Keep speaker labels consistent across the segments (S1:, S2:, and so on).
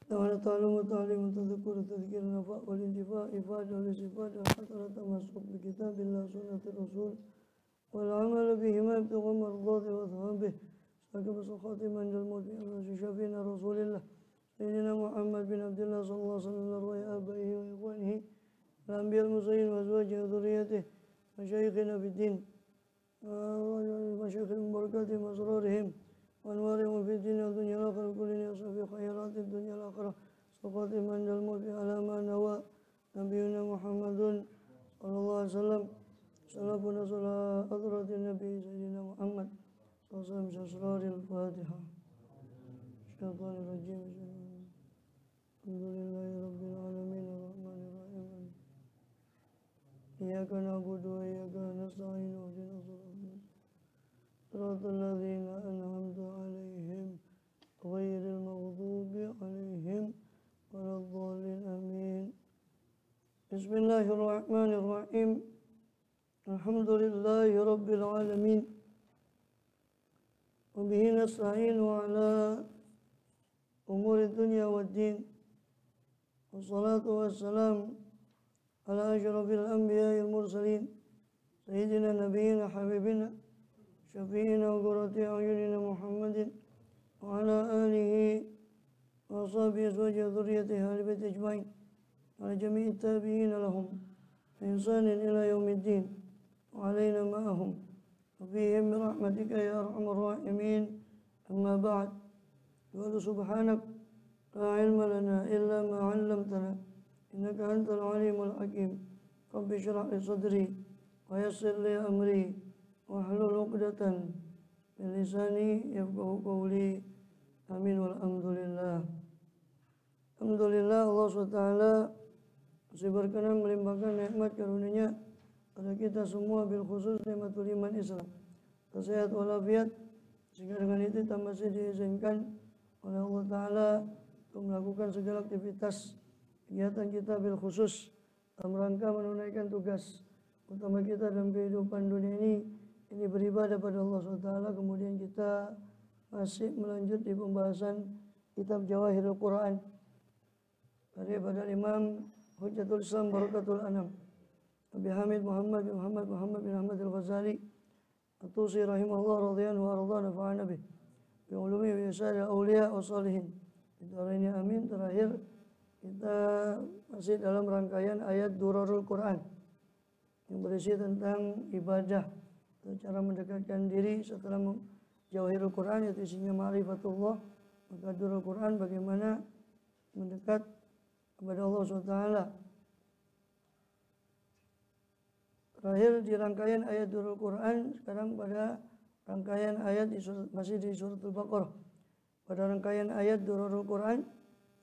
S1: Ta'ala ta'lamu ta'limu tadhkuru tadhkir nafa' wal intifa' ifad wal istifad wal hatarat masuk bi kitabillah sunnati rasul wal amal bihima ibtigha mardati wa thabih sakab sakhatim anjal mawti ala syafina rasulillah sayyidina Muhammad bin Abdullah sallallahu alaihi wasallam wa abaihi wa ikhwanihi al-anbiya al-mursalin wa azwajihi wa dhurriyyatihi masyayikhina fid din masyaikh al-barakati masrarihim وأنوارهم في الدين والدنيا الآخرة كل يصل في خيرات الدنيا الآخرة سقط من الموت على ما نوى نبينا محمد صلى الله عليه وسلم سلفنا صلاة حضرة النبي سيدنا محمد صلى الله عليه وسلم أسرار الفاتحة الشيطان الرجيم الحمد لله رب العالمين الرحمن الرحيم إياك نعبد وإياك نستعين واهدنا صراط الذين أنعمت عليهم غير المغضوب عليهم ولا الضالين آمين. بسم الله الرحمن الرحيم. الحمد لله رب العالمين وبه نستعين على أمور الدنيا والدين والصلاة والسلام على أشرف الأنبياء المرسلين سيدنا نبينا حبيبنا شفيعنا وقرة أعيننا محمد وعلى آله وأصحابه أزواجه وذريته أهل البيت أجمعين على جميع التابعين لهم بإحسان إلى يوم الدين وعلينا معهم وفيهم برحمتك يا أرحم الراحمين. أما بعد قال سبحانك لا علم لنا إلا ما علمتنا إنك أنت العليم الحكيم. رب اشرح لي صدري ويسر لي أمري wahlul 'uqdatan min lisani yafqahu qawli. Amin walhamdulillah. Alhamdulillah Allah SWT masih berkenan melimpahkan nikmat karunia pada kita semua, bil khusus nikmatul iman Islam, sehat walafiat, sehingga dengan itu kita masih diizinkan oleh Allah Ta'ala untuk melakukan segala aktivitas kegiatan kita bil khusus dalam rangka menunaikan tugas utama kita dalam kehidupan dunia ini beribadah pada Allah SWT. Kemudian kita masih melanjut di pembahasan kitab Jawahirul Quran daripada Imam Hujjatul Islam Barakatul Anam Abi Hamid Muhammad bin Ahmad Al-Ghazali At-Tusi rahimahullah radhiyallahu anhu wa nafa'ana bih bi ulumi wa yasari awliya wa salihin. Ini amin. Terakhir kita masih dalam rangkaian ayat Durarul Quran yang berisi tentang ibadah, cara mendekatkan diri setelah Jawahirul Quran, yaitu isinya ma'rifatullah. Maka Durarul Quran bagaimana mendekat kepada Allah SWT. Terakhir di rangkaian ayat Durarul Quran, sekarang pada rangkaian ayat masih di surat Al-Baqarah. Pada rangkaian ayat Durarul Quran,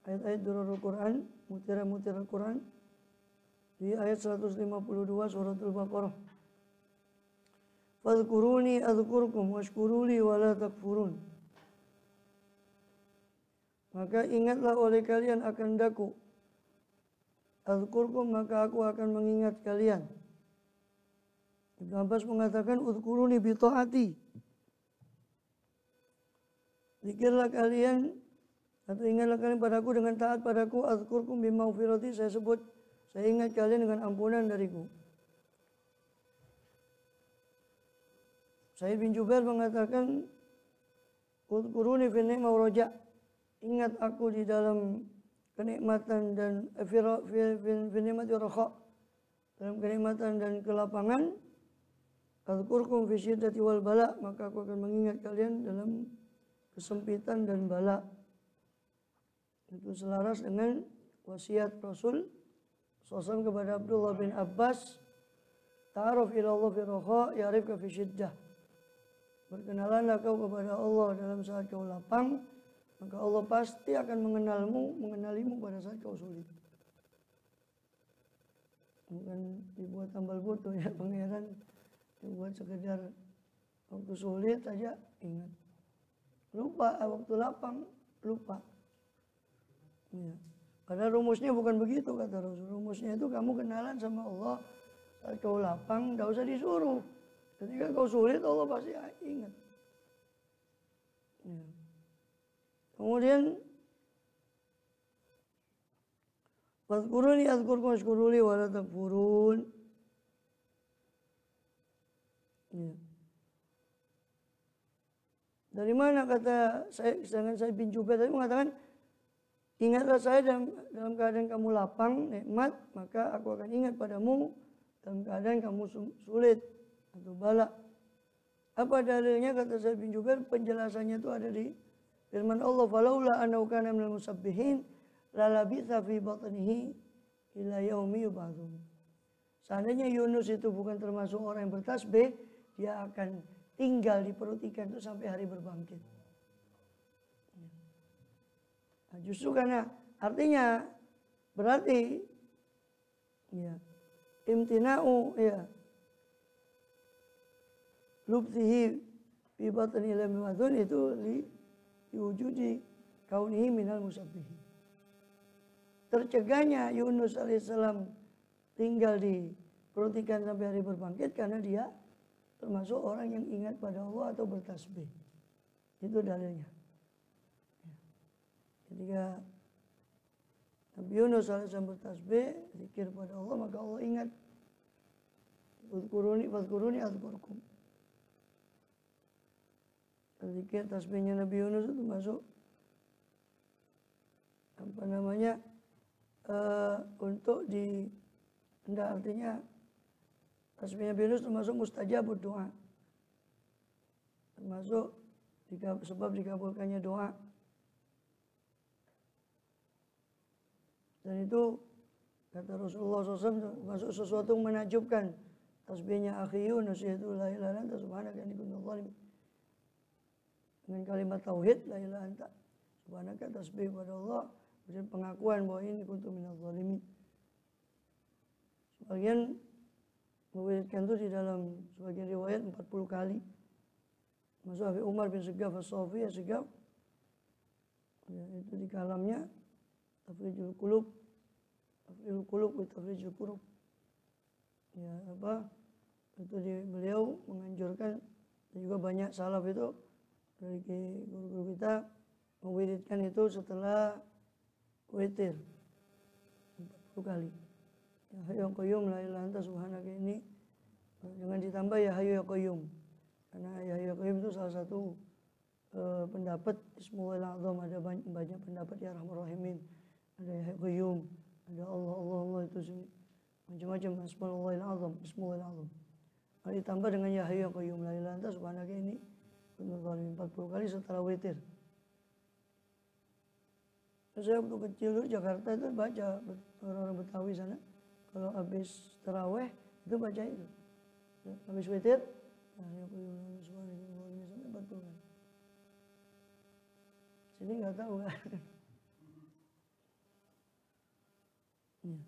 S1: ayat-ayat Durarul Quran, mutiara-mutiara Quran di ayat 152 surat Al-Baqarah. Fadhkuruni adhkurkum washkuruli wala takfurun. Maka ingatlah oleh kalian akan daku. Adhkurkum, maka aku akan mengingat kalian. Ibnu Abbas mengatakan udhkuruni bi ta'ati. Zikirlah kalian atau ingatlah kalian padaku dengan taat padaku. Adhkurkum bi maghfirati, saya ingat kalian dengan ampunan dariku. Sa'id bin Jubair mengatakan udhkuruni fi ni'mah wa raja, ingat aku di dalam kenikmatan dan fi ni'mati wa rakha, dalam kenikmatan dan kelapangan. Adhkurkum fi syiddati wal bala, maka aku akan mengingat kalian dalam kesempitan dan bala. Itu selaras dengan wasiat Rasul SAW kepada Abdullah bin Abbas, ta'aruf ila Allah fi rakha ya'rifka fi syiddah. Berkenalanlah kau kepada Allah dalam saat kau lapang, maka Allah pasti akan mengenalimu pada saat kau sulit. Bukan dibuat tambal butuh ya pangeran, dibuat sekedar waktu sulit saja ingat. Lupa waktu lapang, lupa. Ya. Padahal rumusnya bukan begitu kata Rasul. Rumusnya itu kamu kenalan sama Allah saat kau lapang, tidak usah disuruh. Ketika kau sulit, Allah pasti ingat. Ya. Kemudian Fadhkuruni adzkurkum washkuruli wa la takfurun. Ya. Dari mana kata saya, sedangkan saya bin Jubair tadi mengatakan, ingatlah saya dalam keadaan kamu lapang, nikmat, maka aku akan ingat padamu dalam keadaan kamu sulit atau bala. Apa dalilnya? Kata saya bin Jubair, penjelasannya itu ada di firman Allah, falaula annahu kana minal musabbihin lalabitha fi batnihi ila yaumi yub'atsun. Seandainya Yunus itu bukan termasuk orang yang bertasbih, dia akan tinggal di perut ikan itu sampai hari berbangkit. Nah, justru karena artinya berarti ya imtina'u ya lubtihi fi batni lam yu'adun itu diwujudi kaunihi minal musabbihin. Tercegahnya Yunus alaihissalam tinggal di perut ikan sampai hari berbangkit karena dia termasuk orang yang ingat pada Allah atau bertasbih. Itu dalilnya. Ketika Nabi Yunus alaihissalam bertasbih, zikir pada Allah, maka Allah ingat. Fadhkuruni adzkurkum. Zikir tasbihnya Nabi Yunus itu masuk apa namanya untuk di artinya tasbihnya Nabi Yunus termasuk mustajabud doa, termasuk sebab dikabulkannya doa. Dan itu kata Rasulullah SAW termasuk sesuatu yang menakjubkan. Tasbihnya akhi Yunus yaitu la ilaha illa anta subhanaka inni kuntu minadh dhalimin. Dengan kalimat tauhid la ilaha anta subhanaka, tasbih pada Allah, berarti pengakuan bahwa ini kuntu minadh dhalimin. Sebagian mewiridkan itu di dalam sebagian riwayat 40 kali. Masuk Habib Umar bin Segaf as-Sofi Segaf, ya, itu di kalamnya Tafrijul Qulub wa Tafrijul Qurub. Ya, apa? Itu beliau menganjurkan, dan juga banyak salaf itu dari guru-guru kita mewiridkan itu setelah witir 40 kali. Ya Hayyu ya Qayyum la ilaha anta subhanaka ini jangan ditambah ya Hayyu ya Qayyum. Karena ya Hayyu ya Qayyum itu salah satu pendapat Ismullahil A'zam, ada banyak pendapat ya Rahman Rahimin. Ada ya Qayyum, ada Allah itu macam-macam Ismullahil A'zam, Ismullahil A'zam. Kalau ditambah dengan ya Hayyu ya Qayyum la ilaha anta subhanaka ini 40 kali setelah witir. Saya waktu kecil dulu Jakarta itu baca, orang-orang Betawi sana kalau habis taraweh itu baca itu. Habis witir ya Hayyu ya Qayyum sampai 40 kali. Sini nggak tahu kan. Ya.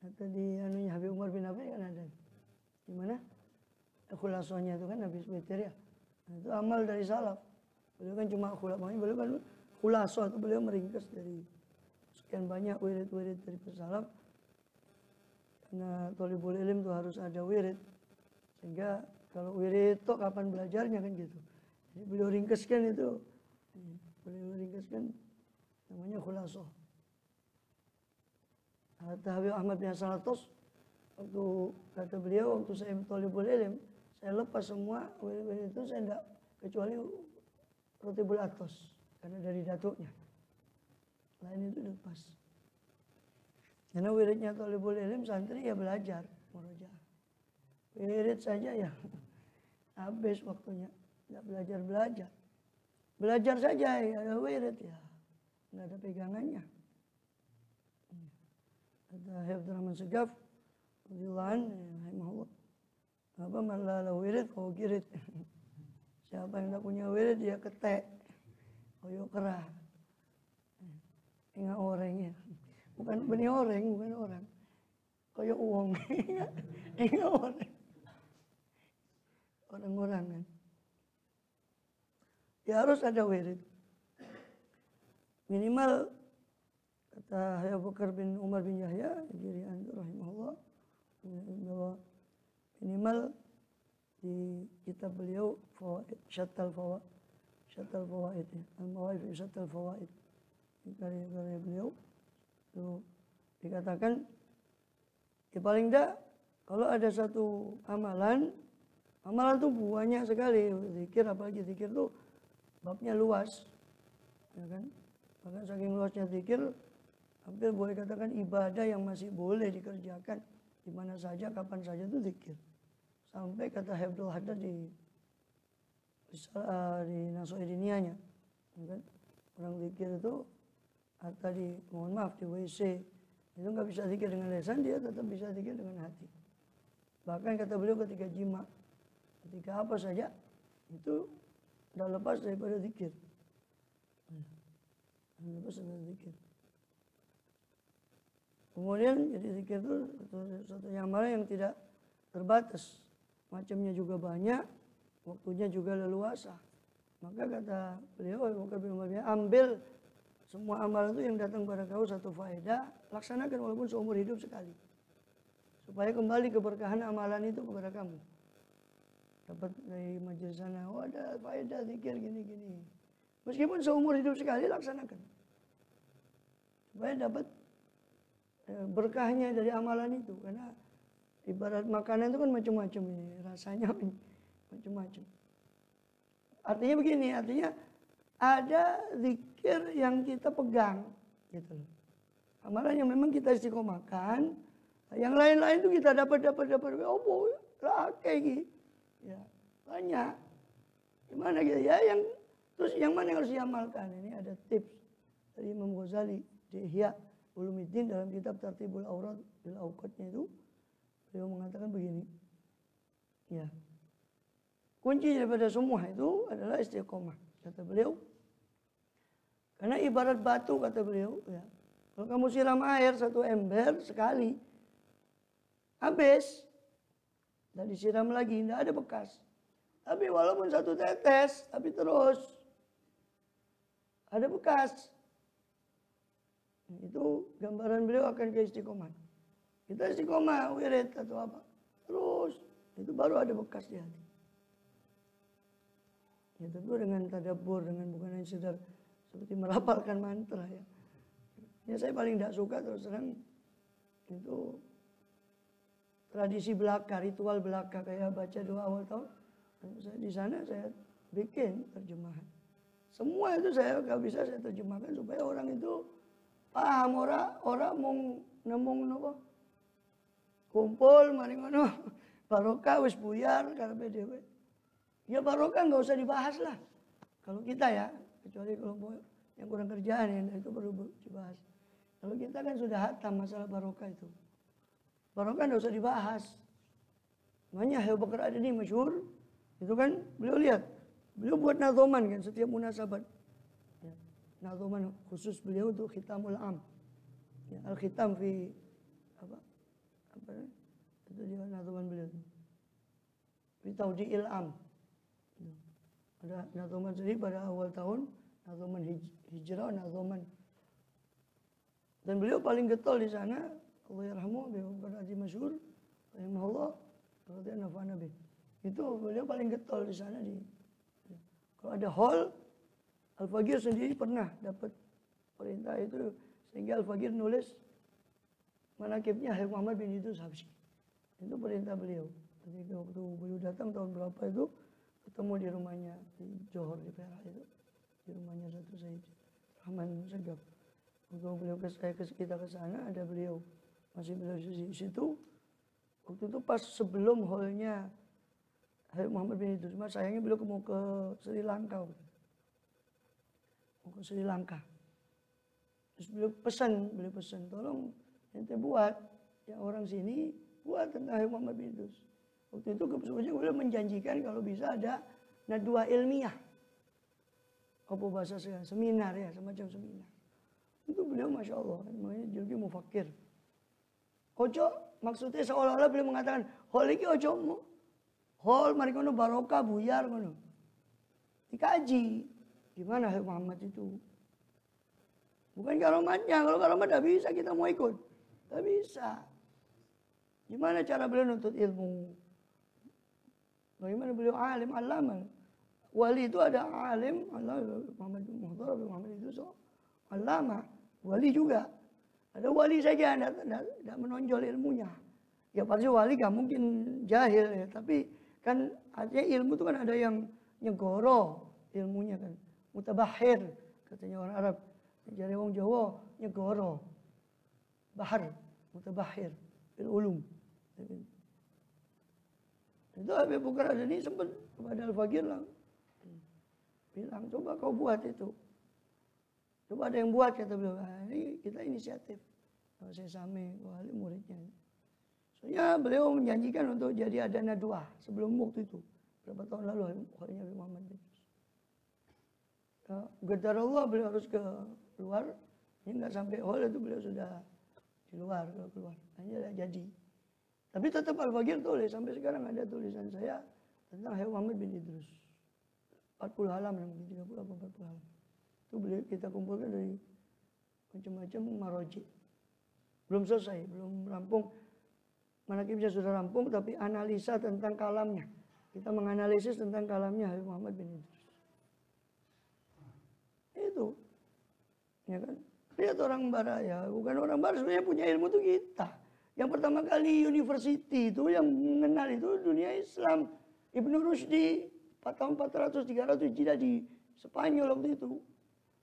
S1: Atau di anunya Habib Umar bin Nafi kan ada. Di mana? Khulasohnya itu kan habis witir ya. Nah, itu amal dari salaf. Beliau kan cuma beliau kan khulasoh itu beliau meringkas dari sekian banyak wirid-wirid dari salaf. Karena thalibul ilm itu harus ada wirid. Sehingga kalau wirid itu kapan belajarnya kan gitu. Jadi beliau ringkaskan itu. Beliau ringkaskan namanya khulasoh. Kata Habib Ahmad bin Hasan Al-Tos, waktu kata beliau, waktu saya thalibul ilm, saya lepas semua wirid itu, saya tidak kecuali Rotibul Atos, karena dari datuknya. Lain itu lepas. Karena wiridnya thalibul ilm, santri ya belajar, murojaah. Wirid saja ya habis waktunya, tidak belajar. Belajar saja ya ada wirid ya, nggak ada pegangannya. Ada Habib Rahman Segaf, rahimahullah. Apa malah wirid kau kirit. Siapa yang tak punya wirid dia ketek, koyo kerah. Ingat orangnya, bukan benih orang, bukan orang. Koyo uang, ingat orang. Orang-orang kan. Ya harus ada wirid. Minimal kata Abu Bakar bin Umar bin Yahya Jiri'an rahimahullah, bahwa minimal di kitab beliau fawaid syattal fawaid al-mawaid syattal fawaid, karya beliau itu katakan, ya paling tidak kalau ada satu amalan itu banyak sekali zikir, apalagi zikir itu babnya luas, ya kan? Bahkan saking luasnya zikir, hampir boleh katakan ibadah yang masih boleh dikerjakan di mana saja, kapan saja itu zikir. Sampai kata Habdul Haddad di Nasoidinianya, ya kan? Orang zikir itu tadi mohon maaf di WC itu nggak bisa zikir dengan lisan, dia tetap bisa zikir dengan hati. Bahkan kata beliau ketika jima, ketika apa saja itu tidak lepas daripada zikir. Lepas daripada zikir. Kemudian jadi zikir itu satu amalan yang tidak terbatas, macamnya juga banyak, waktunya juga leluasa. Maka kata beliau, ambil semua amalan itu yang datang pada kau satu faedah, laksanakan walaupun seumur hidup sekali. Supaya kembali keberkahan amalan itu kepada kamu. Dapat dari majelis sana, oh ada faedah zikir gini-gini. Meskipun seumur hidup sekali, laksanakan. Supaya dapat berkahnya dari amalan itu. Karena ibarat makanan itu kan macam-macam ini, rasanya macam-macam. Artinya begini, artinya ada zikir yang kita pegang, gitu loh. Amalan yang memang kita istiqomahkan, yang lain-lain itu kita dapat. Oh boy, lah kayak gitu, ya banyak. Gimana gitu ya? Terus yang mana yang harus diamalkan? Ini ada tips dari Imam Ghazali di Ihya Ulumuddin dalam kitab Tartibul Awrad bil Awqatnya itu, beliau mengatakan begini, ya kunci daripada semua itu adalah istiqomah, kata beliau. Karena ibarat batu, kata beliau, ya. Kalau kamu siram air satu ember sekali, habis, dan disiram lagi, tidak ada bekas. Tapi walaupun satu tetes, tapi terus ada bekas. Itu gambaran beliau akan ke istiqomah. Kita istiqomah, wirid atau apa, terus itu baru ada bekas di hati. Ya tentu dengan tadabbur, dengan bukan hanya sekedar seperti merapalkan mantra ya. Ya saya paling tidak suka terus terang itu tradisi belaka, ritual belaka kayak baca doa awal tahun. Di sana saya bikin terjemahan. Semua itu saya kalau bisa saya terjemahkan supaya orang itu paham, orang mau nemung nopo kumpul mari ngono barokah wis buyar karepe dhewe. Ya barokah nggak usah dibahas lah. Kalau kita ya, kecuali kelompok yang kurang kerjaan ya, itu perlu dibahas. Kalau kita kan sudah hatam masalah barokah itu. Barokah nggak usah dibahas. Makanya Abu Bakar Adani masyhur, itu kan beliau lihat, beliau buat nazoman kan setiap munasabat. Ya, nazoman khusus beliau untuk khitamul am. Ya, al-khitam fi apa itu dia nazoman beliau. Fi taudi'il am. Ada nazoman sendiri pada awal tahun, nazoman hijrah, nazoman. Dan beliau paling getol di sana, Allah yarhamu, berarti masyhur, rahimahullah, radhiyallahu nafa'ana bih. Itu beliau paling getol di sana kalau ada hall, Al-Faqir sendiri pernah dapat perintah itu sehingga Al-Faqir nulis manaqibnya Habib Muhammad bin Idrus Habsyi. Itu perintah beliau. Ketika waktu beliau datang tahun berapa itu ketemu di rumahnya di Johor di Perak itu, di rumahnya satu Sayyid Rahman Segaf. Waktu beliau kita ke sana ada beliau masih beliau di situ. Waktu itu pas sebelum hallnya Habib Muhammad bin Idrus, sayangnya beliau mau ke Sri Lanka. Mau ke Sri Lanka. Terus beliau pesan, tolong ente buat ya orang sini buat tentang Habib Muhammad bin Idrus. Waktu itu kebetulan beliau menjanjikan kalau bisa ada nadwa ilmiah. Apa bahasa saya? Seminar ya, semacam seminar. Itu beliau Masya Allah, namanya jadi mufakir. Ojo, maksudnya seolah-olah beliau mengatakan, hol iki ojo mu. Hol mari kono barokah buyar kono. Dikaji. Gimana Habib Muhammad itu? Bukan karomatnya, kalau karomat tidak bisa kita mau ikut. Tidak bisa. Gimana cara beliau nuntut ilmu? Bagaimana beliau alim, alama. Wali itu ada alim, Allah Muhammad Muhtar, Muhammad itu so. Alama, wali juga. Ada wali saja tidak menonjol ilmunya. Ya pasti wali gak mungkin jahil ya. Tapi kan artinya ilmu itu kan ada yang nyegoro ilmunya kan. Mutabahir katanya orang Arab. Jadi orang Jawa nyegoro. Bahar, mutabahir, bil ulum. Itu Habib Bakar Adani sempat kepada Al-Faqir bilang, coba kau buat itu. Coba ada yang buat, kata beliau. Ini kita inisiatif. Kalau saya same wali muridnya. Soalnya beliau menjanjikan untuk jadi ada nadwa sebelum waktu itu. Berapa tahun lalu walinya Habib Muhammad bin Qadarullah beliau harus keluar. Ini nggak sampai hall itu beliau sudah di luar, keluar. Hanya jadi. Tapi tetap Al-Faqir tulis. Sampai sekarang ada tulisan saya tentang Habib Muhammad bin Idrus. 40 halaman, 30 atau 40 halaman. Itu beliau kita kumpulkan dari macam-macam maroji. Belum selesai, belum rampung. Manaqibnya sudah rampung, tapi analisa tentang kalamnya. Kita menganalisis tentang kalamnya Habib Muhammad bin Idrus. Itu. Ya kan? Lihat orang barat ya, bukan orang barat sebenarnya punya ilmu itu kita. Yang pertama kali university itu yang mengenal itu dunia Islam. Ibnu Rushdi tahun 400 300 Hijriah di Spanyol waktu itu.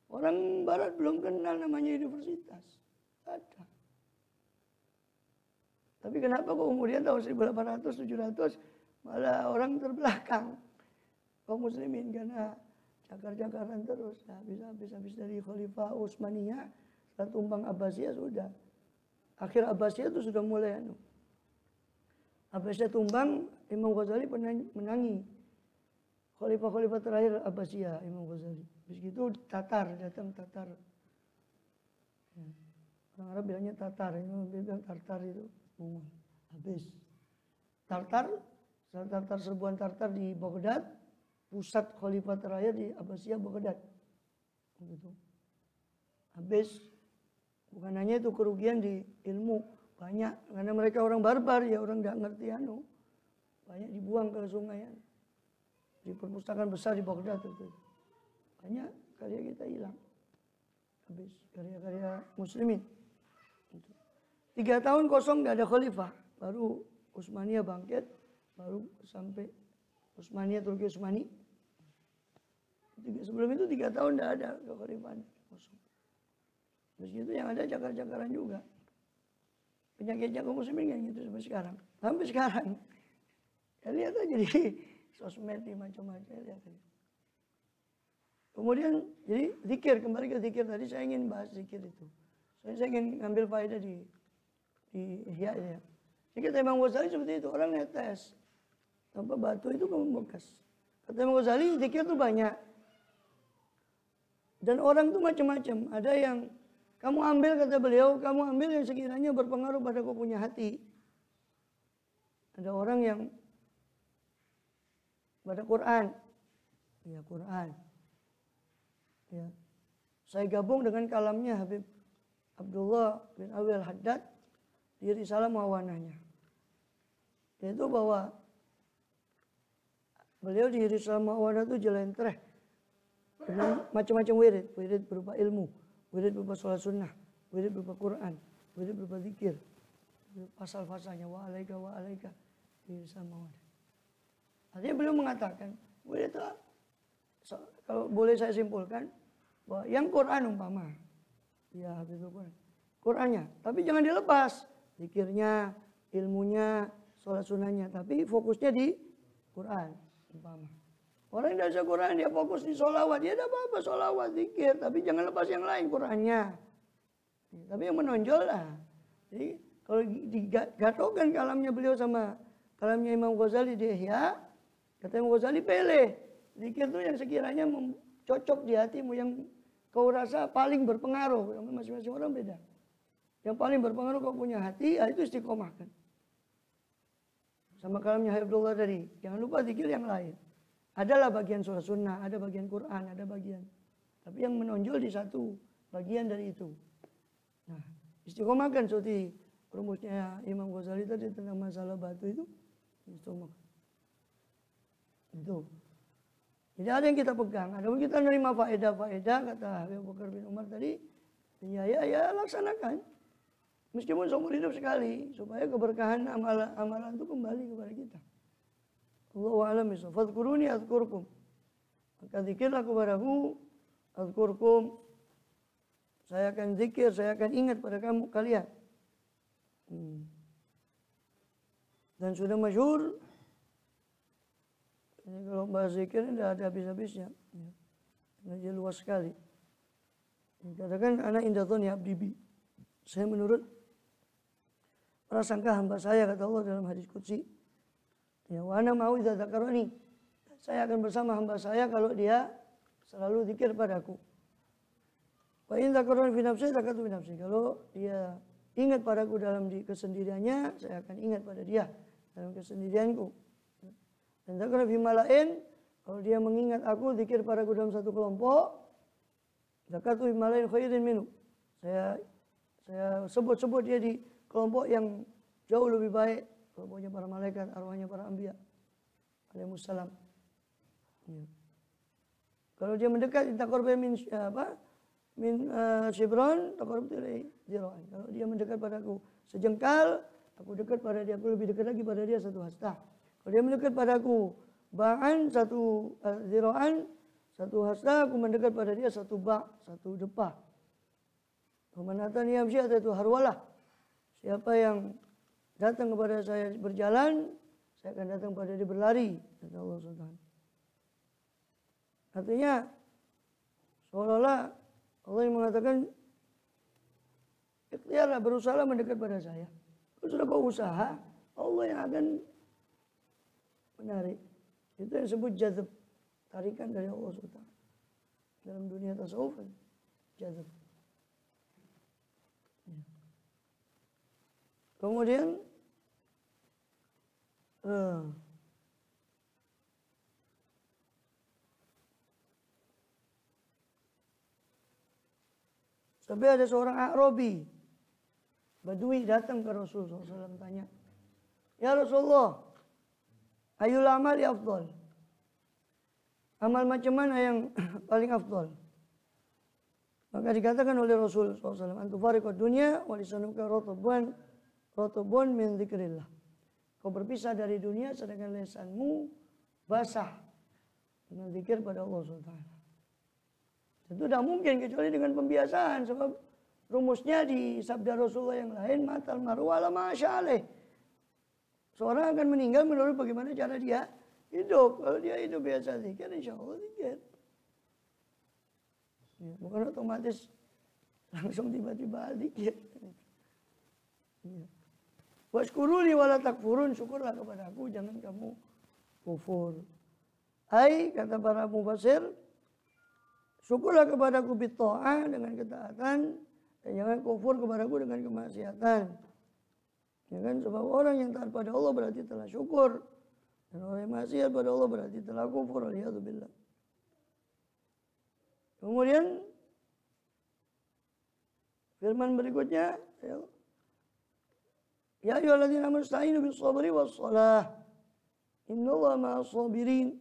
S1: Orang barat belum kenal namanya universitas. Ada. Tapi kenapa kok kemudian tahun 1800 700 malah orang terbelakang kaum muslimin karena cakar-cakaran terus. Habis dari Khalifah Utsmaniyah, setelah tumbang Abbasiyah sudah. Akhir Abbasiyah itu sudah mulai Abbasiyah tumbang, Imam Ghazali menangi. Khalifah-khalifah terakhir Abbasiyah, Imam Ghazali. Habis itu datang Tatar. Ya. Orang Arab bilangnya Tatar, Imam bilang Tartar itu Mongol. Habis. Tartar serbuan Tartar di Baghdad, pusat khalifah terakhir di Abbasiyah Baghdad. Begitu. Habis. Bukan hanya itu kerugian di ilmu banyak karena mereka orang barbar ya orang nggak ngerti banyak dibuang ke sungai di perpustakaan besar di Baghdad itu banyak karya kita hilang habis karya-karya muslimin 3 tahun kosong nggak ada khalifah baru Utsmaniyah bangkit baru sampai Utsmaniyah Turki Utsmani sebelum itu 3 tahun nggak ada kekhalifahan kosong. Terus gitu yang ada cakar-cakaran juga. Penyakitnya kaum muslimin kan gitu sampai sekarang. Sampai sekarang. Ya lihat aja di sosmed di macam-macam lihat aja. Kemudian jadi zikir, kembali ke zikir tadi saya ingin bahas zikir itu. Saya ingin ngambil faedah di Ihya ya. Jadi kata Imam Ghazali seperti itu, orang netes tanpa batu itu membekas. Kata Imam Ghazali zikir itu banyak. Dan orang itu macam-macam. Ada yang kamu ambil, kata beliau, kamu ambil yang sekiranya berpengaruh pada kau punya hati. Ada orang yang pada Quran. Ya Quran. Ya. Saya gabung dengan kalamnya Habib Abdullah bin Alwi Al-Haddad di Risalah Muawanahnya. Yaitu bahwa beliau di Risalah Muawanah itu jelentreh dengan macam-macam wirid berupa ilmu. Wirid berupa sholat sunnah, wirid berupa Quran, wirid berupa zikir, pasal-pasalnya wa alaika di sama. Artinya beliau mengatakan, wirid itu kalau boleh saya simpulkan bahwa yang Quran umpama, ya habis Quran, Qurannya, tapi jangan dilepas, zikirnya, ilmunya, sholat sunnahnya, tapi fokusnya di Quran umpama. Orang yang tidak Quran dia fokus di sholawat, dia tidak apa-apa sholawat, zikir, tapi jangan lepas yang lain Qurannya. Tapi yang menonjol lah. Jadi kalau digatokkan kalamnya beliau sama kalamnya Imam Ghazali di Ihya, kata Imam Ghazali pilih. Zikir itu yang sekiranya cocok di hatimu, yang kau rasa paling berpengaruh. Masing-masing orang beda. Yang paling berpengaruh kau punya hati, itu istiqomahkan. Sama kalamnya Habibullah tadi, jangan lupa zikir yang lain. Adalah bagian sholat sunnah, ada bagian Quran, ada bagian. Tapi yang menonjol di satu bagian dari itu. Nah, istiqomahkan seperti rumusnya Imam Ghazali tadi tentang masalah batu itu. Istiqomahkan. Itu. Jadi ada yang kita pegang. Ada pun kita menerima faedah-faedah, kata Habib Bakar bin Umar tadi. Ya laksanakan. Meskipun seumur hidup sekali, supaya keberkahan amalan itu kembali kepada kita. Allahu a'lam bishawab. Fadhkuruni adzkurkum. Maka zikirlah kepadaku, adzkurkum. Saya akan zikir, saya akan ingat pada kamu kalian. Dan sudah masyhur. Ini kalau bahas zikir tidak ada habis-habisnya. Ini luas sekali. Dikatakan ana inda dhani abdi bi. Saya menurut prasangka hamba saya, kata Allah dalam hadis qudsi. Ya, wa ana mau idza dzakarani. Saya akan bersama hamba saya kalau dia selalu zikir padaku. Wa in dzakarani fi nafsi dzakatu fi nafsi. Kalau dia ingat padaku dalam kesendiriannya, saya akan ingat pada dia dalam kesendirianku. Dan dzakarani fi malain, kalau dia mengingat aku, zikir padaku dalam satu kelompok, dzakatu fi malain khairin minhu. Saya sebut-sebut dia di kelompok yang jauh lebih baik, kelompoknya para malaikat, arwahnya para anbiya alaihissalam. Ya. Kalau dia mendekat, taqarraba min shibran, taqarrabtu ilaihi zira'an. Kalau dia mendekat padaku sejengkal, aku dekat pada dia, aku lebih dekat lagi pada dia satu hasta. Kalau dia mendekat padaku ba'an, satu zira'an, satu hasta, aku mendekat pada dia satu ba', satu depa. Pemanatan yang siapa itu harwalah. Siapa yang datang kepada saya berjalan, saya akan datang pada dia berlari, kata Allah SWT. Artinya seolah-olah Allah yang mengatakan, ikhtiarlah, berusaha mendekat pada saya. Kalau sudah kau usaha, Allah yang akan menarik. Itu yang disebut jazab, tarikan dari Allah SWT. Dalam dunia tasawuf, jazab. Kemudian sampai ada seorang A'rabi Badui datang ke Rasulullah SAW, tanya, ya Rasulullah, ayul amali afdal? Amal macam mana yang paling afdal? Maka dikatakan oleh Rasul SAW, antufariqad dunya wa lisanuka ratubun min dzikrillah. Kau berpisah dari dunia sedangkan lisanmu basah dengan zikir pada Allah SWT. Tentu tidak mungkin kecuali dengan pembiasaan, sebab rumusnya di sabda Rasulullah yang lain, matal maru ala masyaaleh. Seorang akan meninggal menurut bagaimana cara dia hidup. Kalau dia hidup biasa zikir, insya Allah zikir. Ya, bukan otomatis langsung tiba-tiba zikir. Ya. Washkuruni wala takfurun, syukurlah kepada aku, jangan kamu kufur. Hai, kata para mufassir, syukurlah kepadaku bitta'ah dengan ketaatan, dan jangan kufur kepadaku dengan kemaksiatan. Ya kan, sebab orang yang taat pada Allah berarti telah syukur, dan orang yang maksiat pada Allah berarti telah kufur. Alhamdulillah. Kemudian firman berikutnya, ya ayyuhalladzina amanu ista'inu bis-sabri was-shalah. Innallaha ma'as-sabirin.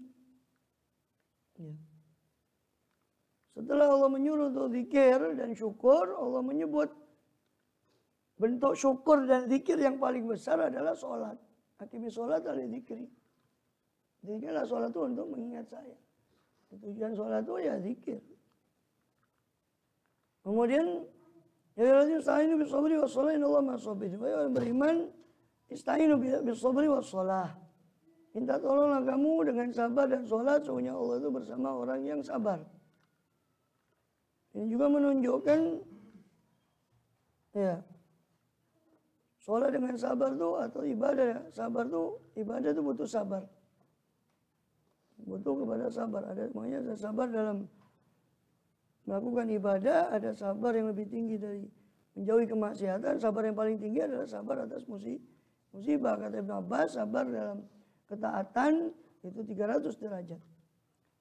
S1: Ya. Setelah Allah menyuruh untuk zikir dan syukur, Allah menyebut bentuk syukur dan zikir yang paling besar adalah sholat. Aqimi sholat ala zikri. Zikirlah sholat itu untuk mengingat saya. Tujuan sholat itu ya zikir. Kemudian ya ayyuhalladzina ista'inu bis-sabri was-shalah innallaha ma'as-sabirin. Wahai orang beriman, ista'inu bis-sabri was-shalah. Minta tolonglah kamu dengan sabar dan sholat, sesungguhnya Allah itu bersama orang yang sabar. Ini juga menunjukkan ya, sholat dengan sabar itu atau ibadah sabar itu, ibadah itu butuh sabar. Butuh kepada sabar. Ada makanya sabar dalam melakukan ibadah, ada sabar yang lebih tinggi dari menjauhi kemaksiatan. Sabar yang paling tinggi adalah sabar atas musibah. Kata Ibn Abbas, sabar dalam ketaatan itu 300 derajat.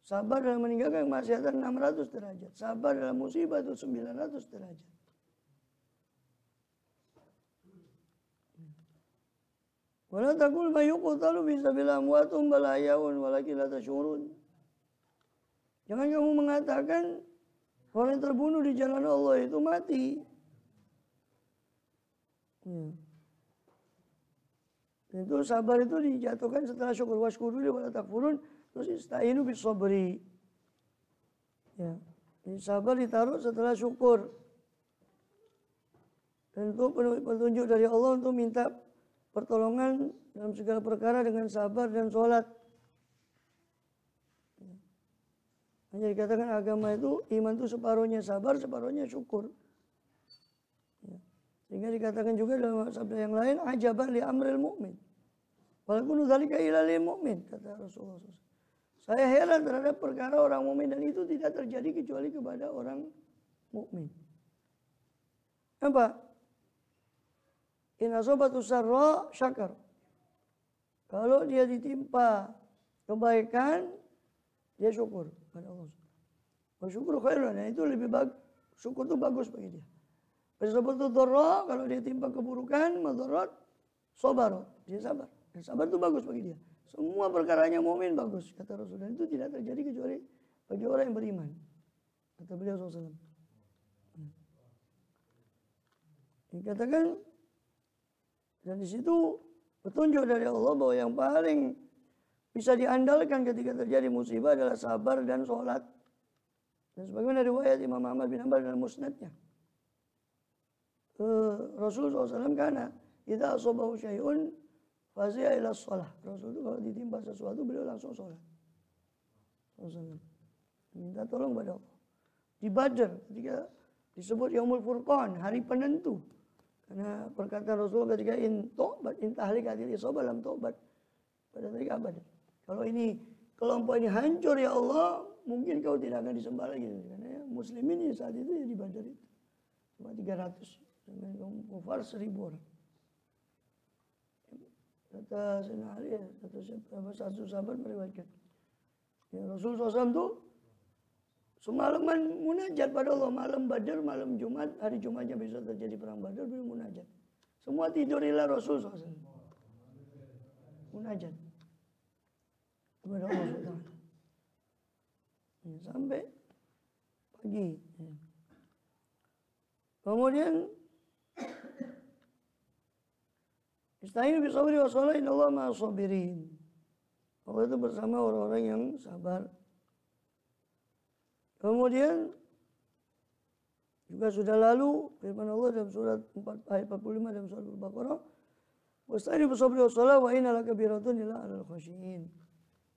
S1: Sabar dalam meninggalkan kemaksiatan 600 derajat. Sabar dalam musibah itu 900 derajat. Wala taqul ma yuqtalu fi sabilillah amwatun bal ahyaun walakin la tash'urun. Jangan kamu mengatakan orang yang terbunuh di jalan Allah itu mati. Ya. Dan itu sabar itu dijatuhkan setelah syukur. Washkuru li wala takfurun. Terus istainu bis sabri. Ya. Jadi sabar ditaruh setelah syukur. Dan itu petunjuk dari Allah untuk minta pertolongan dalam segala perkara dengan sabar dan sholat. Hanya dikatakan agama itu, iman itu separuhnya sabar, separuhnya syukur. Ya. Sehingga dikatakan juga dalam sabda yang lain, ajaban li amril mu'min. Walaupun dzalika ila lil mu'min, kata Rasulullah SAW. Saya heran terhadap perkara orang mukmin dan itu tidak terjadi kecuali kepada orang mukmin. Apa? In asobatu sarra syakar. Kalau dia ditimpa kebaikan, dia syukur pada Allah. Bersyukur khairun, nah itu lebih bagus. Syukur itu bagus bagi dia. Asobatu dharra, kalau dia timpa keburukan, madarat, sabar, dia sabar. Dan sabar itu bagus bagi dia. Semua perkaranya mukmin bagus, kata Rasul. Dan itu tidak terjadi kecuali bagi orang yang beriman. Kata beliau SAW. Dikatakan, dan di situ petunjuk dari Allah bahwa yang paling bisa diandalkan ketika terjadi musibah adalah sabar dan sholat. Dan sebagaimana riwayat Imam Ahmad bin Hanbal dalam musnadnya. Rasulullah SAW karena idza asabahu syai'un fazi'a ila shalah. Rasul itu kalau ditimpa sesuatu beliau langsung sholat. Minta tolong pada Allah. Di Badr ketika disebut Yaumul Furqan, hari penentu. Karena perkataan Rasulullah ketika in tahlik hadil isabah lam taubat pada hari Badr. Kalau ini kelompok ini hancur ya Allah, mungkin kau tidak akan disembah lagi. Karena muslimin ini saat itu ya di Badr itu cuma 300 dengan kufar 1000 orang. Kata Sayyidina Ali, kata satu sahabat meriwayatkan, ya Rasulullah SAW itu semalaman munajat pada Allah, malam Badar, malam Jumat, hari Jumatnya bisa terjadi perang Badar, beliau munajat. Semua tidurilah Rasul SAW. Munajat kepada Allah SWT. Ya, sampai pagi. Ya. Kemudian Ista'inu bisabri wa sholah innallaha ma'as sabirin. Allah itu bersama orang-orang yang sabar. Kemudian juga sudah lalu firman Allah dalam surat 4 ayat 45 dalam surat Al-Baqarah, "Wasta'inu bisabri wa sholah wa inna lakabiratun illa 'alal khashiyin."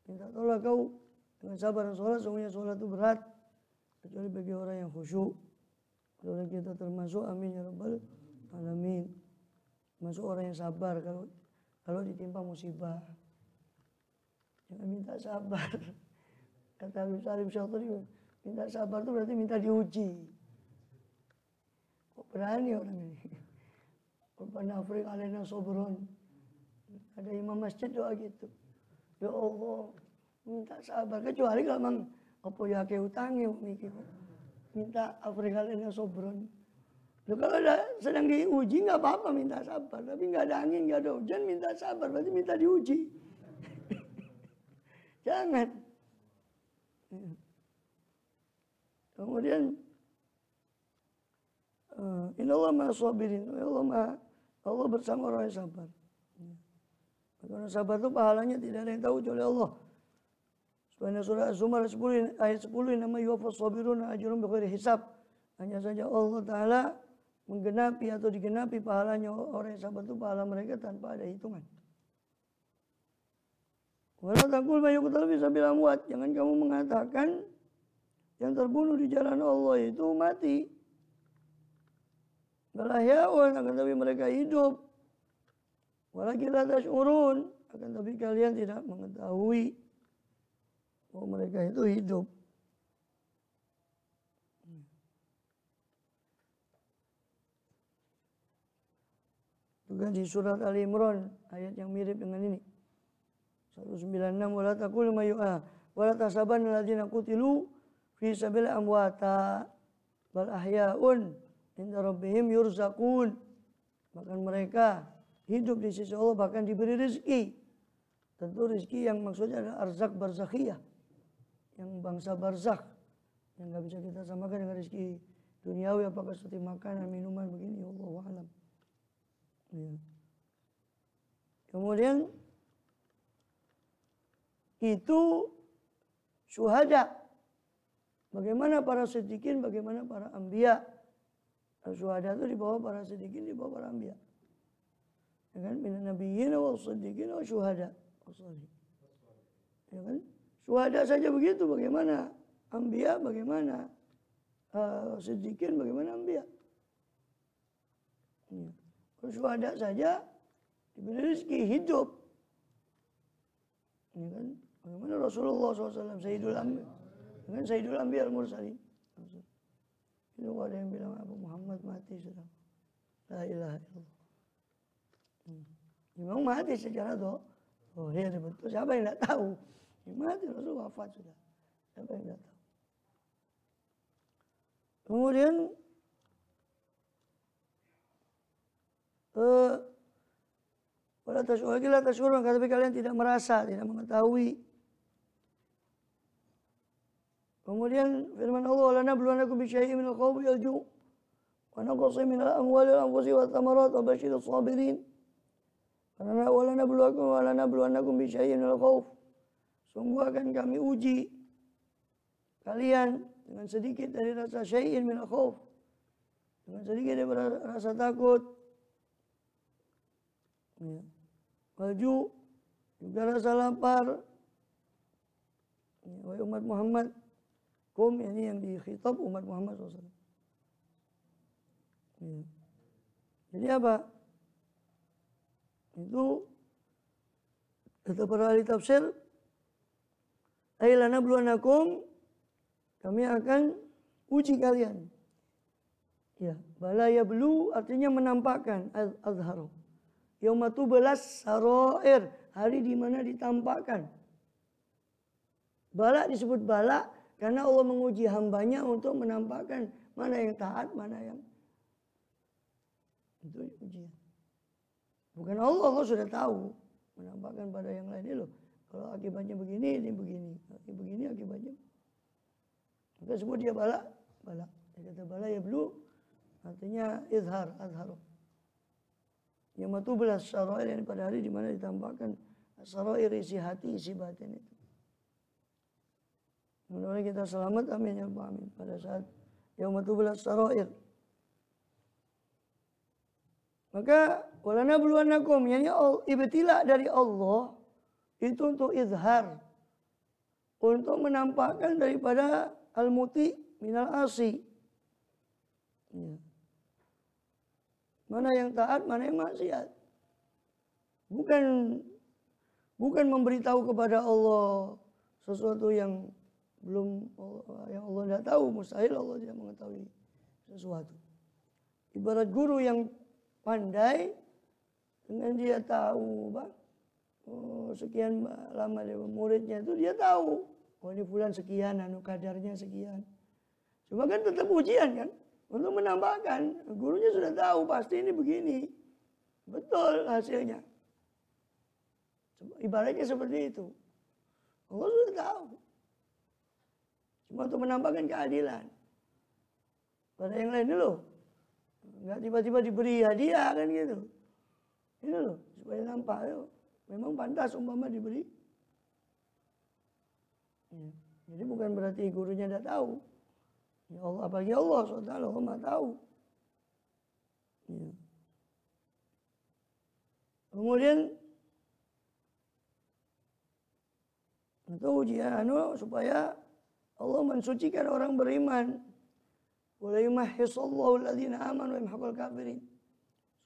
S1: Minta tolong kau dengan sabar dan sholat, sungguhnya sholat itu berat kecuali bagi orang yang khusyuk. Kalau kita termasuk, amin ya rabbal alamin. Masuk orang yang sabar kalau ditimpa musibah. Jangan minta sabar. Kata Habib Salim Syaturi, minta sabar itu berarti minta diuji. Kok berani orang ini? Rabbana afriq alaina sabrun. Ada imam masjid doa gitu. Ya Allah, minta sabar. Kecuali kalau memang apa ya ke utangi mikir. Minta afriq alaina sabrun. Kalau sedang diuji nggak apa-apa minta sabar, tapi nggak ada angin, nggak ada hujan minta sabar, berarti minta diuji. Jangan. Kemudian innallaha ma'as sabirin. Allah bersama orang yang sabar. Karena sabar itu pahalanya tidak ada yang tahu kecuali Allah. Sebenarnya surah Az-Zumar 10 ayat 10 nama yuwaffas sabiruna ajrun bighairi hisab. Hanya saja Allah Ta'ala menggenapi atau digenapi pahalanya orang yang sabar itu pahala mereka tanpa ada hitungan. Wala taqul may yuqtal fi sabil amwat. Jangan kamu mengatakan yang terbunuh di jalan Allah itu mati. Bal ahyaun, akan tapi mereka hidup. Walakin la tash'urun, akan tapi kalian tidak mengetahui bahwa mereka itu hidup. Juga di surat Ali Imran ayat yang mirip dengan ini. 196 wala taqulu may wala tasabanna alladziina qutilu fi sabil amwata bal ahyaun inda rabbihim yurzaqun. Bahkan mereka hidup di sisi Allah, bahkan diberi rezeki. Tentu rezeki yang maksudnya adalah arzak barzakhiyah, yang bangsa barzakh, yang nggak bisa kita samakan dengan rezeki duniawi, apakah seperti makanan, minuman begini, wallahu a'lam. Kemudian itu syuhada. Bagaimana para siddiqin, bagaimana para anbiya. Syuhada itu di bawah para siddiqin, di bawah para anbiya. Ya kan? Minan nabiyyin wa siddiqin wa syuhada. Ya kan? Syuhada saja begitu, bagaimana anbiya, bagaimana siddiqin, bagaimana anbiya. Ya. Kalau syuhada saja diberi rezeki hidup. Ya kan? Bagaimana Rasulullah SAW Sayyidul Anbiya. Dengan Sayyidul Anbiya al-Mursalin. Itu ada yang bilang Abu Muhammad mati sudah. La ilaha illallah. Memang mati secara iya betul. Siapa yang tidak tahu? Mati Rasul wafat sudah. Siapa yang tidak tahu? Kemudian wala tash'urun, tapi kalian tidak merasa, tidak mengetahui. Kemudian firman Allah, "Wala nabluwannakum bisyai'in minal khawfi wal ju' wa naqsin minal amwali wal anfusi wat thamarat wa basyirus sabirin." Karena wala nabluwannakum bisyai'in minal khawf. Sungguh akan kami uji kalian dengan sedikit dari rasa syai'in minal khawf. Dengan sedikit dari rasa takut. Ya. Wal ju' juga rasa lapar. Ya, wahai umat Muhammad, ini yang dikhitab umat Muhammad SAW. Ya. Jadi apa? Itu kata para ahli tafsir, ailana bluanakum, kami akan uji kalian. Ya, bala yablu artinya menampakkan azharu. Yaumatu belas saroir, hari di mana ditampakkan. Bala disebut bala karena Allah menguji hambanya untuk menampakkan mana yang taat, mana yang itu ujian. Bukan Allah sudah tahu menampakkan pada yang lain ini loh. Kalau akibatnya begini, ini begini. Begini akibatnya. Maka sebut dia bala. Dia kata bala ya belu, artinya izhar, azharu. Yang matu belas saroir, yang pada hari di mana ditampakkan saroir, isi hati, isi batin itu. Mudah-mudahan kita selamat, amin ya Rabbal alamin. Pada saat yaumatu belas saroir. Maka walana buluanakum, yani ibtila dari Allah itu untuk izhar, untuk menampakkan daripada al-muti minal asi. Ya. Mana yang taat, mana yang maksiat. Bukan memberitahu kepada Allah sesuatu yang yang Allah tidak tahu, mustahil Allah tidak mengetahui sesuatu. Ibarat guru yang pandai, dengan dia tahu, sekian lama dia muridnya itu dia tahu, oh ini bulan sekian, kadarnya sekian. Cuma kan tetap ujian kan, untuk menambahkan, gurunya sudah tahu pasti ini begini, betul hasilnya. Ibaratnya seperti itu, Allah sudah tahu. Cuma untuk menambahkan keadilan. Pada yang lain dulu. Enggak tiba-tiba diberi hadiah kan gitu. Ini loh, supaya nampak. Memang pantas umpama diberi. Ya. Jadi bukan berarti gurunya tidak tahu. Ya Allah, apalagi Allah SWT, Allah maha tahu. Ya. Kemudian itu ujian supaya Allah mensucikan orang beriman. Wa yumahhisallahu alladziina aamanu wa yamhaqul kafirin.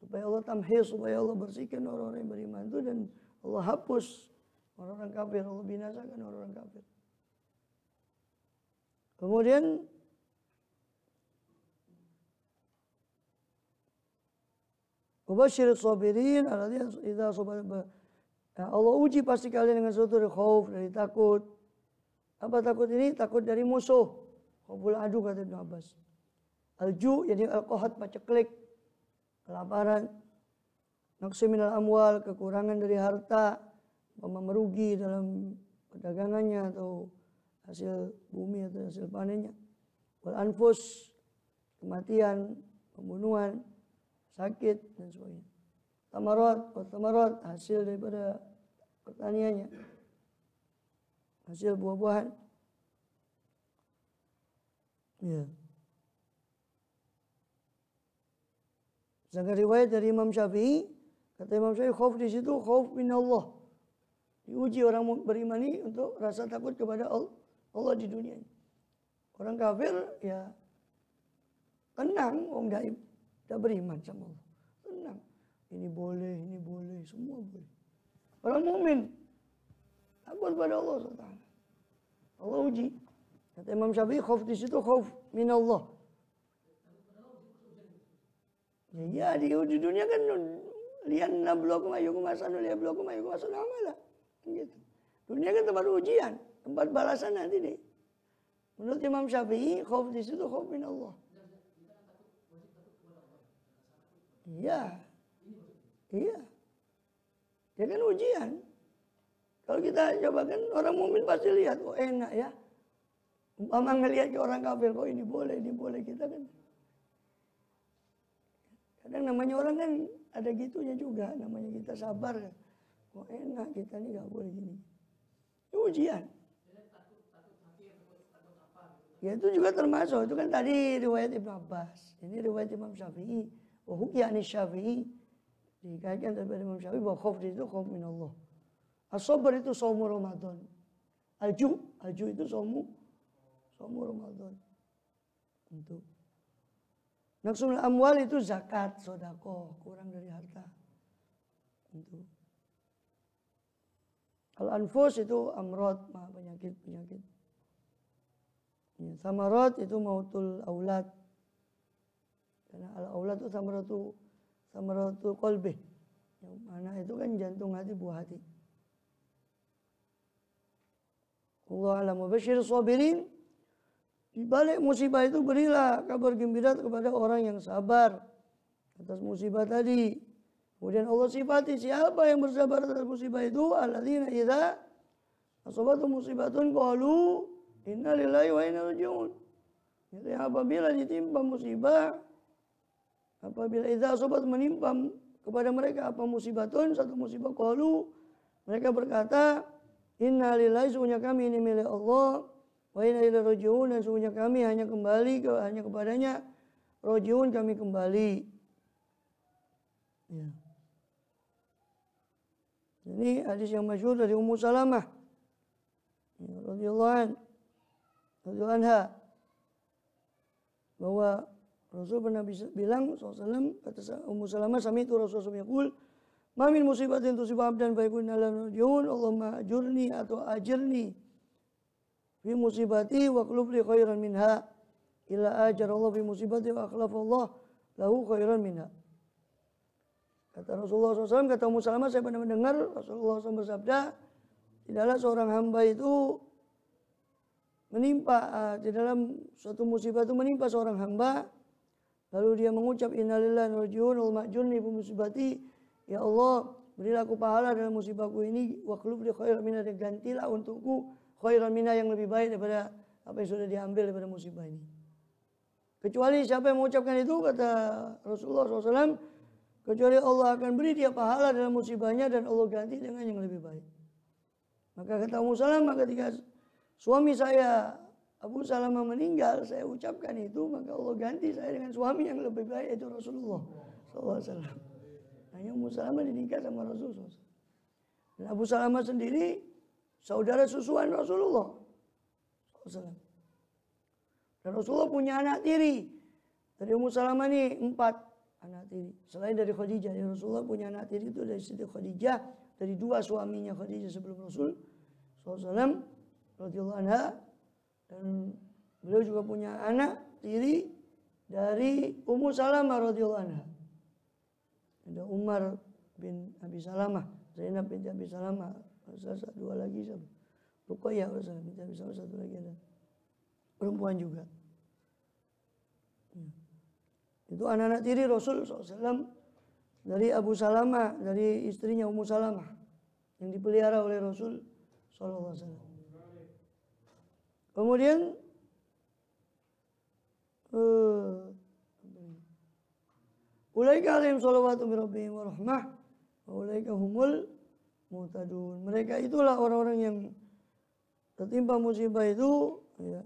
S1: Supaya Allah tamhis, supaya Allah bersihkan orang-orang yang beriman itu dan Allah hapus orang-orang kafir, Allah binasakan orang-orang kafir. Kemudian Wabasyirus sabirin alladzina idza sabaru. Allah uji pasti kalian dengan sesuatu dari khauf, dari takut. Apa takut ini? Takut dari musuh. Khauful adu kata Ibnu Abbas. Al-ju' jadi al-qahat, paceklik, kelaparan. Naqsi minal amwal, kekurangan dari harta, merugi dalam perdagangannya atau hasil bumi atau hasil panennya. Wal anfus, kematian, pembunuhan, sakit dan sebagainya. Tamarat hasil daripada pertaniannya, hasil buah-buahan. Ya. Sedangkan riwayat dari Imam Syafi'i, kata Imam Syafi'i, khauf di situ khauf min Allah. Diuji orang beriman ini untuk rasa takut kepada Allah di dunia ini. Orang kafir ya tenang, orang tidak beriman sama Allah. Tenang. Ini boleh, semua boleh. Orang mukmin takut pada Allah SWT. Allah uji. Kata Imam Syafi'i, khauf di situ khauf min Allah. Ya, di dunia kan lian nabluwakum ayyukum ahsanu liyabluwakum ayyukum ahsanu amala. Gitu. Dunia kan tempat ujian, tempat balasan nanti deh. Menurut Imam Syafi'i, khauf di situ khauf min Allah. Iya. Iya. Dia kan ujian. Kalau kita coba kan orang mukmin pasti lihat, oh enak ya. Umpama ngelihat ke orang kafir, kok ini boleh kita kan. Kadang namanya orang kan ada gitunya juga, namanya kita sabar kan. Kok enak kita ini gak boleh gini. Itu ujian. Ya itu juga termasuk, itu kan tadi riwayat Ibn Abbas. Ini riwayat Imam Syafi'i. Wahukiyani Syafi'i. Dikaitkan daripada Imam Syafi'i bahwa khauf itu khauf min Allah. As-sabr itu saumu Ramadan. Al-ju itu saumu Ramadan. Untuk naqsul amwal itu zakat, sedekah, kurang dari harta. Untuk al-anfus itu amrod, penyakit. Ya, samarat itu mautul aulad. Karena al-aulad itu samaratul qalbi. Yang mana itu kan jantung hati, buah hati. Allah alam wa basyir sabirin. Di balik musibah itu berilah kabar gembira kepada orang yang sabar atas musibah tadi. Kemudian Allah sifati siapa yang bersabar atas musibah itu, alladzina idza asabatuhum musibatun qalu inna lillahi wa inna ilaihi raji'un. Jadi apabila ditimpa musibah, apabila idza asabat menimpa kepada mereka apa musibatun, satu musibah, qalu mereka berkata inna lillahi, sesungguhnya kami ini milik Allah, wa inna ilaihi raji'un, dan sesungguhnya kami hanya kepadanya raji'un, kami kembali. Ya. Ini hadis yang masyhur dari Ummu Salamah radhiyallahu anha, bahwa Rasul pernah bilang SAW, kata Ummu Salamah, sami itu Rasulullah yaqul, ma min musibatin tusibah abdan fa yakun lahu raji'un, Allahumma ajurni atau ajirni fi musibati wa qlub li khairan minha illa ajar Allah fi musibati wa akhlafa Allah lahu khairan minha. Kata Rasulullah SAW, kata Ummu Salamah, saya pernah mendengar Rasulullah SAW bersabda, tidaklah seorang hamba itu menimpa, di dalam suatu musibah itu menimpa seorang hamba, lalu dia mengucap innalillahi wa inna ilaihi raji'un, Allahumma ajurni fi musibati, ya Allah berilah aku pahala dalam musibahku ini, wa qlub li khairan minha, dan gantilah untukku khairan minha, yang lebih baik daripada apa yang sudah diambil daripada musibah ini. Kecuali siapa yang mengucapkan itu, kata Rasulullah SAW, kecuali Allah akan beri dia pahala dalam musibahnya dan Allah ganti dengan yang lebih baik. Maka kata Ummu Salamah, ketika suami saya Abu Salamah meninggal, saya ucapkan itu, maka Allah ganti saya dengan suami yang lebih baik, yaitu Rasulullah SAW. Hanya Ummu Salamah dinikah sama Rasulullah SAW. Dan Abu Salamah sendiri saudara susuan Rasulullah SAW. Dan Rasulullah punya anak tiri. Dari Ummu Salamah ini 4 anak tiri. Selain dari Khadijah, Rasulullah punya anak tiri itu dari Siti Khadijah, dari 2 suaminya Khadijah sebelum Rasul SAW radhiyallahu anha, dan beliau juga punya anak tiri dari Ummu Salamah radhiyallahu anha. Ada Umar bin Abi Salamah, Zainab bin Abi Salamah, dua lagi siapa? Ruqayyah bin Abi Salamah, satu lagi ada perempuan juga. Itu anak-anak tiri Rasul SAW dari Abu Salamah, dari istrinya Ummu Salamah, yang dipelihara oleh Rasul SAW. Kemudian ulaika alaihim shalawatu min rabbihim wa rahmah, Ulaika humul muhtadun. Mereka itulah orang-orang yang tertimpa musibah itu, ya,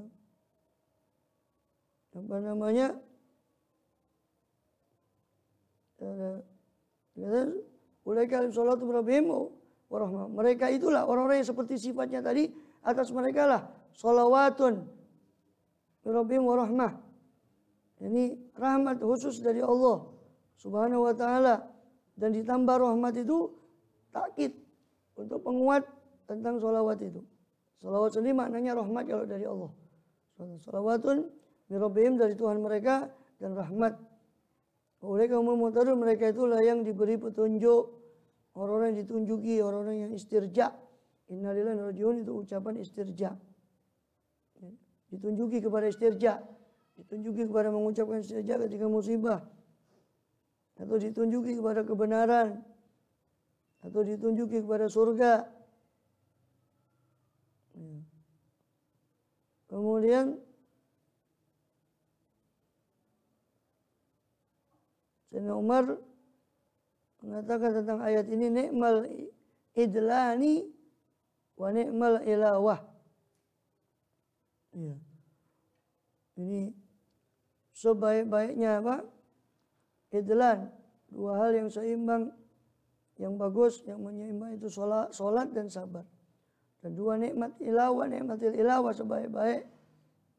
S1: apa namanya, ulaika alim sholatu rabbihim warahmah. Mereka itulah orang-orang yang seperti sifatnya tadi, atas mereka lah sholawatun rabbihim warahmah. Ini rahmat khusus dari Allah Subhanahu wa taala, dan ditambah rahmat itu takkid untuk penguat tentang sholawat itu. Sholawat sendiri maknanya rahmat kalau dari Allah. Sholawatun min rabbihim, dari Tuhan mereka, dan rahmat. Ulaika humul muhtadun, mereka itulah yang diberi petunjuk, orang-orang yang ditunjuki, orang-orang yang istirja. Innalillahi wa inna ilaihi raji'un itu ucapan istirja. Ditunjuki kepada istirja, ditunjuki kepada mengucapkan istirja ketika musibah, atau ditunjuki kepada kebenaran, atau ditunjuki kepada surga. Kemudian Sayyidina Umar mengatakan tentang ayat ini, ni'mal idlani wa ni'mal ilawah. Ya. Ini sebaik-baiknya apa? Idlan, dua hal yang seimbang, yang bagus, yang menyeimbang itu salat dan sabar. Dan dua nikmat ilawah, nikmatil ilawah, sebaik-baik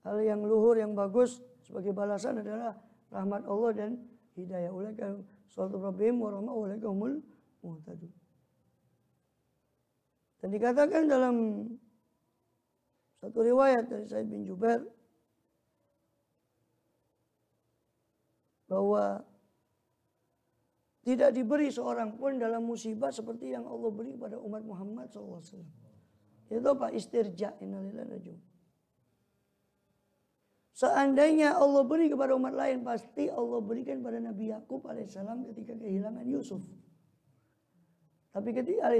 S1: hal yang luhur, yang bagus sebagai balasan adalah rahmat Allah dan hidayah. Ulaika sholatu rabbihim wa rahmah ulaika humul muhtadun. Dan dikatakan dalam satu riwayat dari Sa'id bin Jubair bahwa tidak diberi seorang pun dalam musibah seperti yang Allah beri pada umat Muhammad SAW. Itu apa? Istirja. Innalillahi wa inna ilaihi raji'un. Seandainya Allah beri kepada umat lain, pasti Allah berikan pada Nabi Yakub alaihissalam ketika kehilangan Yusuf. Tapi ketika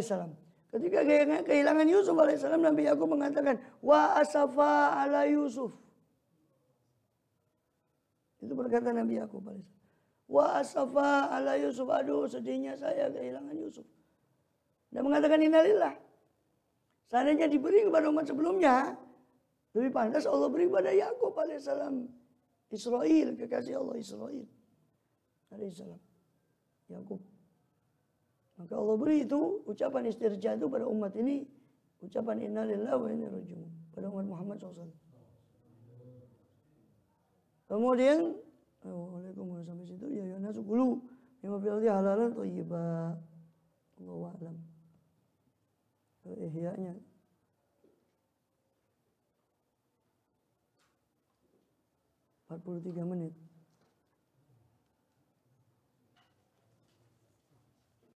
S1: kehilangan Yusuf alaihissalam, Nabi Yakub mengatakan, wa asafa ala Yusuf. Itu berkata Nabi Yakub alaihissalam. Wa asafa ala Yusuf, aduh sedihnya saya kehilangan Yusuf. Dan mengatakan innalillah. Seandainya diberi kepada umat sebelumnya, lebih pantas Allah beri kepada Yakub alaihissalam. Israel, kekasih Allah Israel alaihissalam. Yakub. Maka Allah beri itu ucapan istirja itu pada umat ini, ucapan innalillahi wa inna ilaihi raji'un pada umat Muhammad SAW. Kemudian, waalaikumsalam, sampai situ ya nasu kulu mimma fil ardi halalan thayyiba. Allahu a'lam. Ihya'nya 43 menit.